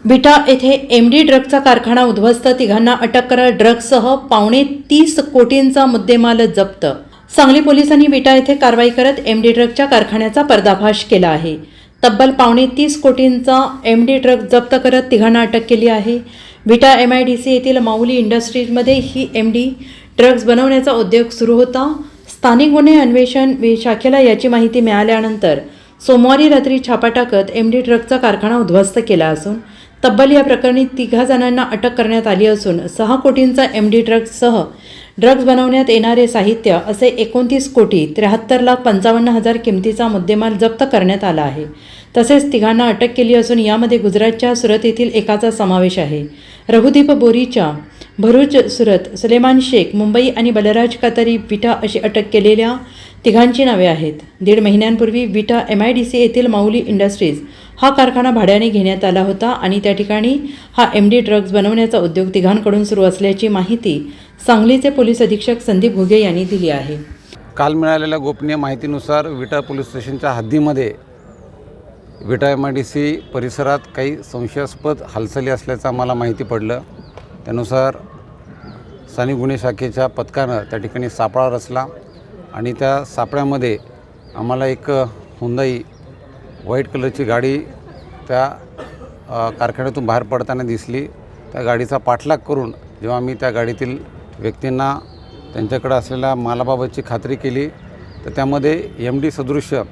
विटा येथे एमडी ड्रगचा कारखाना उद्ध्वस्त, तिघांना अटक करत ड्रग्जसह 2.30 कोटींचा मुद्देमाल जप्त. सांगली पोलिसांनी विटा येथे कारवाई करत एमडी ड्रगच्या कारखान्याचा पर्दाफाश केला आहे. तब्बल 2.30 कोटींचा एमडी ड्रग जप्त करत तिघांना अटक केली आहे. विटा MIDC येथील माऊली इंडस्ट्रीजमध्ये ही एमडी ड्रग्ज बनवण्याचा उद्योग सुरू होता. स्थानिक गुन्हे अन्वेषण शाखेला याची माहिती मिळाल्यानंतर सोमवारी रात्री छापा टाकत एमडी ड्रगचा कारखाना उद्ध्वस्त केला असून तब्बल या प्रकरणी 3 जणांना अटक करण्यात आली असून 6 कोटींचा एमडी ड्रग्जसह ड्रग्ज बनवण्यात येणारे साहित्य असे 29 कोटी 73,55,000 किमतीचा मुद्देमाल जप्त करण्यात आला आहे. तसेच तिघांना अटक केली असून यामध्ये गुजरातच्या सुरत येथील एकाचा समावेश आहे. रघुदीप बोरीचा भरूच सुरत, सुलेमान शेख मुंबई आणि बलराज कातरी विटा अशी अटक केलेल्या तिघांची नावे आहेत. 1.5 महिन्यांपूर्वी विटा MIDC येथील माऊली इंडस्ट्रीज हा कारखाना भाड्याने घेण्यात आला होता आणि त्या ठिकाणी हा एमडी ड्रग्ज बनवण्याचा उद्योग तिघांकडून सुरू असल्याची माहिती सांगलीचे पोलीस अधीक्षक संदीप घुगे यांनी दिली आहे. काल मिळालेल्या गोपनीय माहितीनुसार विटा पोलीस स्टेशनच्या हद्दीमध्ये विटा MIDC परिसरात काही संशयास्पद हालचाली असल्याचं आम्हाला माहिती पडलं. त्यानुसार स्थानिक गुन्हे शाखेच्या पथकानं त्या ठिकाणी सापळा रचला आणि त्या सापळ्यामध्ये आम्हाला एक हुंदाई व्हाईट कलरची गाडी त्या कारखान्यातून बाहेर पडताना दिसली. त्या गाडीचा पाठलाग करून जेव्हा आम्ही त्या गाडीतील व्यक्तींना त्यांच्याकडे असलेल्या मालाबाबतची खात्री केली तर त्यामध्ये MD सदृश्य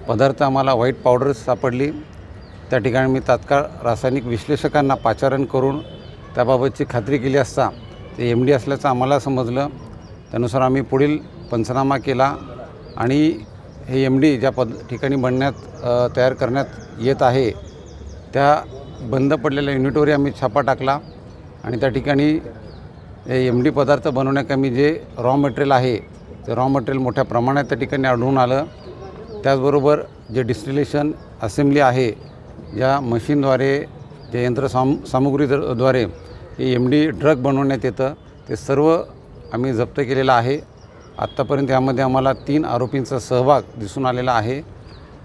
पदार्थ आम्हाला व्हाईट पावडर सापडली. त्या ठिकाणी मी तात्काळ रासायनिक विश्लेषकांना पाचारण करून त्याबाबतची खात्री केली असता ते MD असल्याचं आम्हाला समजलं. त्यानुसार आम्ही पुढील पंचनामा केला आणि हे MD ज्या ठिकाणी तयार करण्यात येत आहे त्या बंद पडलेल्या युनिटवर आम्ही छापा टाकला आणि त्या ठिकाणी MD पदार्थ बनवण्याकरता जे रॉ मटेरियल आहे ते रॉ मटेरियल मोठ्या प्रमाणात त्या ठिकाणी आढळून आलं. त्याचबरोबर जे डिस्टिलेशन असेंब्ली आहे या मशीनद्वारे जे सामुग्रीद्वारे हे MD ड्रग बनवण्यात येतं ते सर्व आम्ही जप्त केलेलं आहे. आत्तापर्यंत यामध्ये आम्हाला 3 आरोपींचा सहभाग दिसून आलेला आहे.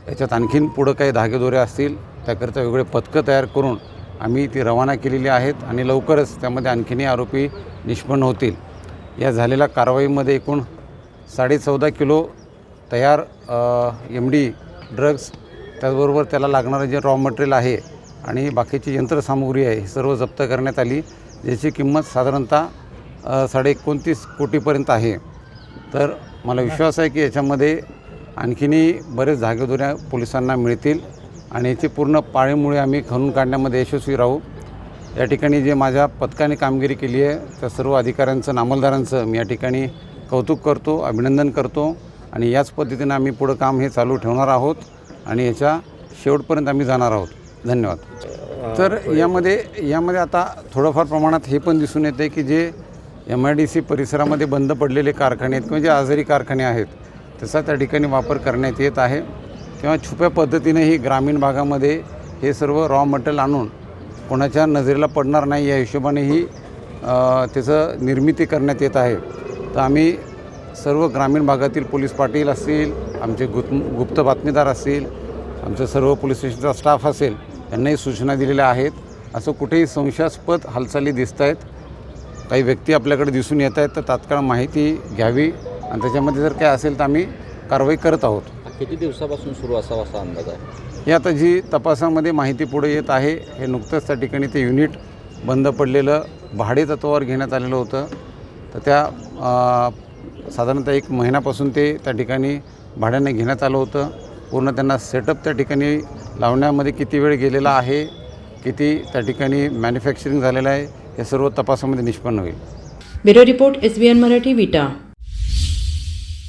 याच्यात आणखीन पुढं काही धागेदोरे असतील त्याकरिता वेगळे पथकं तयार करून आम्ही ती रवाना केलेली आहेत आणि लवकरच त्यामध्ये आणखीनही आरोपी निष्पन्न होतील. या झालेल्या कारवाईमध्ये एकूण 14.5 किलो तयार MD ड्रग्स, त्याचबरोबर त्याला लागणारं जे रॉ मटेरियल आहे आणि बाकीची यंत्रसामुग्री आहे ही सर्व जप्त करण्यात आली, ज्याची किंमत साधारणतः 29.5 कोटीपर्यंत आहे. तर मला विश्वास आहे की याच्यामध्ये आणखीनही बरेच धागेदोऱ्या पोलिसांना मिळतील आणि याची पूर्ण पाळेमुळे आम्ही खणून काढण्यामध्ये यशस्वी राहू. या ठिकाणी जे माझ्या पथकाने कामगिरी केली आहे त्या सर्व अधिकाऱ्यांचं, नामलदारांचं मी या ठिकाणी कौतुक करतो, अभिनंदन करतो आणि याच पद्धतीनं आम्ही पुढं काम हे चालू ठेवणार आहोत आणि याच्या शेवटपर्यंत आम्ही जाणार आहोत. धन्यवाद. तर यामध्ये आता थोडंफार प्रमाणात हे पण दिसून येते की जे MIDC परिसरामध्ये बंद पडलेले कारखाने आहेत किंवा जे आजारी कारखाने आहेत त्याचा त्या ठिकाणी वापर करण्यात येत आहे किंवा छुप्या पद्धतीनेही ग्रामीण भागामध्ये हे सर्व रॉ मटेरियल आणून कोणाच्या नजरेला पडणार नाही या हिशोबानेही त्याचं निर्मिती करण्यात येत आहे. तर आम्ही सर्व ग्रामीण भागातील पोलीस पाटील असतील, आमचे गुप्त बातमीदार असतील, आमचं सर्व पोलीस स्टेशनचा स्टाफ असेल यांनाही सूचना दिलेल्या आहेत. असं कुठेही संशयास्पद हालचाली दिसत आहेत, काही व्यक्ती आपल्याकडे दिसून येत आहेत तर तात्काळ माहिती घ्यावी आणि त्याच्यामध्ये जर काय असेल तर आम्ही कारवाई करत आहोत. किती दिवसापासून सुरू असावा असा अंदाज आहे? हे आता जी तपासामध्ये माहिती पुढे येत आहे, हे नुकतंच त्या ठिकाणी ते युनिट बंद पडलेलं भाडे तत्वावर घेण्यात आलेलं होतं. तर त्या साधारणतः 1 महिन्यापासून ते त्या ठिकाणी भाड्याने घेण्यात आलं होतं. पूर्ण त्यांना सेटअप त्या ठिकाणी लावण्यामध्ये किती वेळ गेलेला आहे, किती त्या ठिकाणी मॅन्युफॅक्चरिंग झालेलं आहे हे सर्व तपासामध्ये निष्पन्न होईल. ब्युरो रिपोर्ट SBN मराठी, विटा.